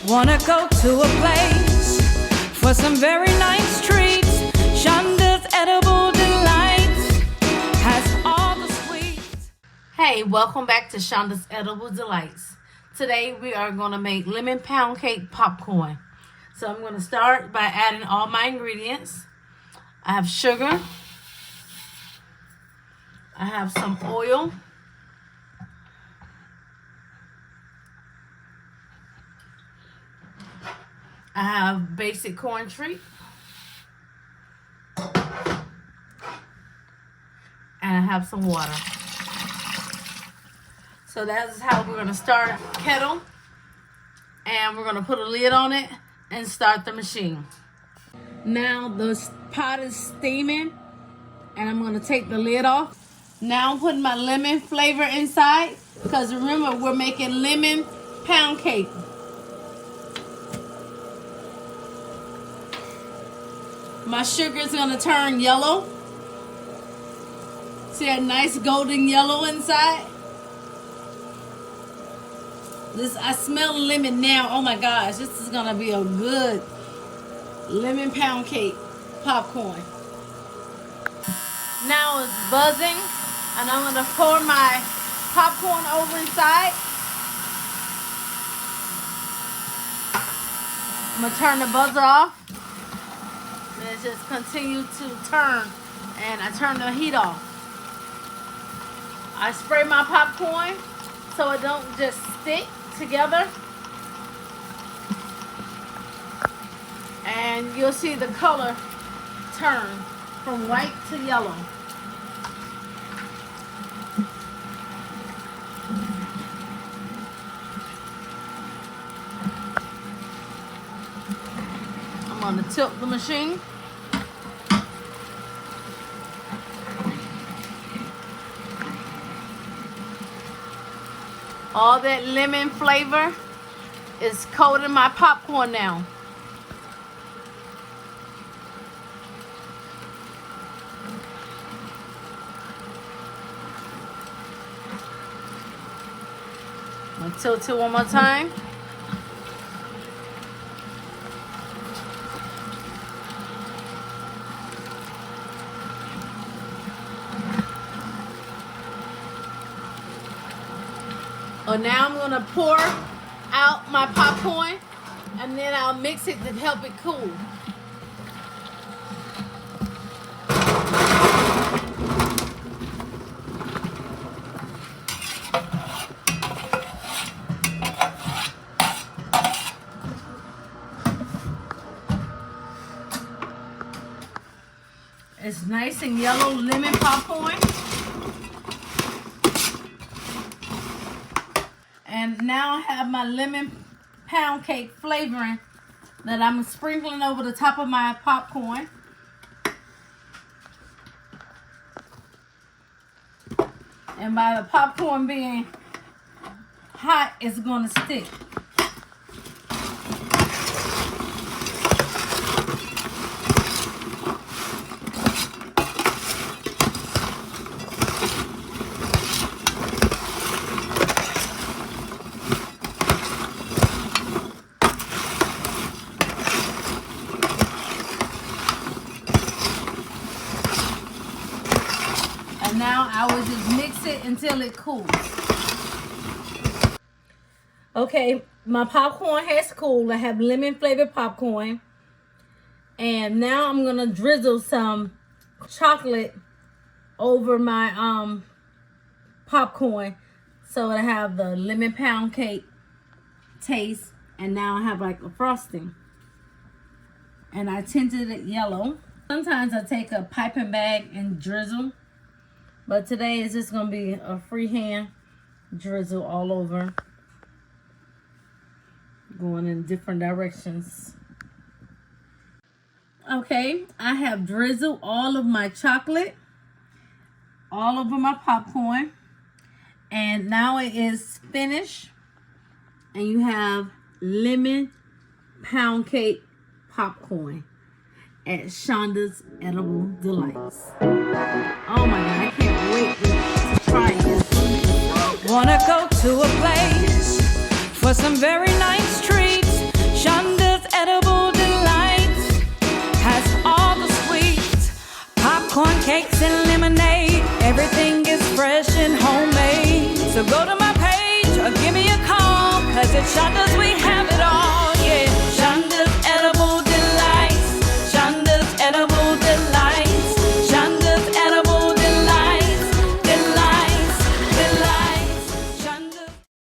Wanna go to a place for some very nice treats. Shonda's Edible Delights has all the sweets. Hey, welcome back to Shonda's Edible Delights. Today we are going to make lemon pound cake popcorn. So I'm going to start by adding all my ingredients. I have sugar. I have some oil. I have basic corn treat. And I have some water. So that's how we're going to start kettle. And we're going to put a lid on it and start the machine. Now the pot is steaming. And I'm going to take the lid off. Now I'm putting my lemon flavor inside. Because remember, we're making lemon pound cake. My sugar is going to turn yellow. See that nice golden yellow inside? I smell lemon now. Oh my gosh, this is going to be a good lemon pound cake popcorn. Now it's buzzing. And I'm going to pour my popcorn over inside. I'm going to turn the buzzer off. And it just continue to turn, and I turn the heat off. I spray my popcorn so it don't just stick together. And you'll see the color turn from white to yellow. I'm going to tilt the machine. All that lemon flavor is coating my popcorn now. I'm going to tilt it one more time. So now I'm going to pour out my popcorn, and then I'll mix it to help it cool. It's nice and yellow lemon popcorn. And now I have my lemon pound cake flavoring that I'm sprinkling over the top of my popcorn. And by the popcorn being hot, it's going to stick. And now I will just mix it until it cools. Okay, my popcorn has cooled. I have lemon flavored popcorn. And now I'm going to drizzle some chocolate over my popcorn so I have the lemon pound cake taste. And now I have like a frosting. And I tinted it yellow. Sometimes I take a piping bag and drizzle. But today it's just going to be a freehand drizzle all over. Going in different directions. Okay, I have drizzled all of my chocolate all over my popcorn. And now it is finished. And you have lemon pound cake popcorn at Shonda's Edible Delights. Oh my God, I can't wait to try this. wanna go to a place for some very nice treats. Shonda's Edible Delights has all the sweets, popcorn, cakes, and lemonade. Everything is fresh and homemade. So go to my page or give me a call, 'cause at Shonda's we have it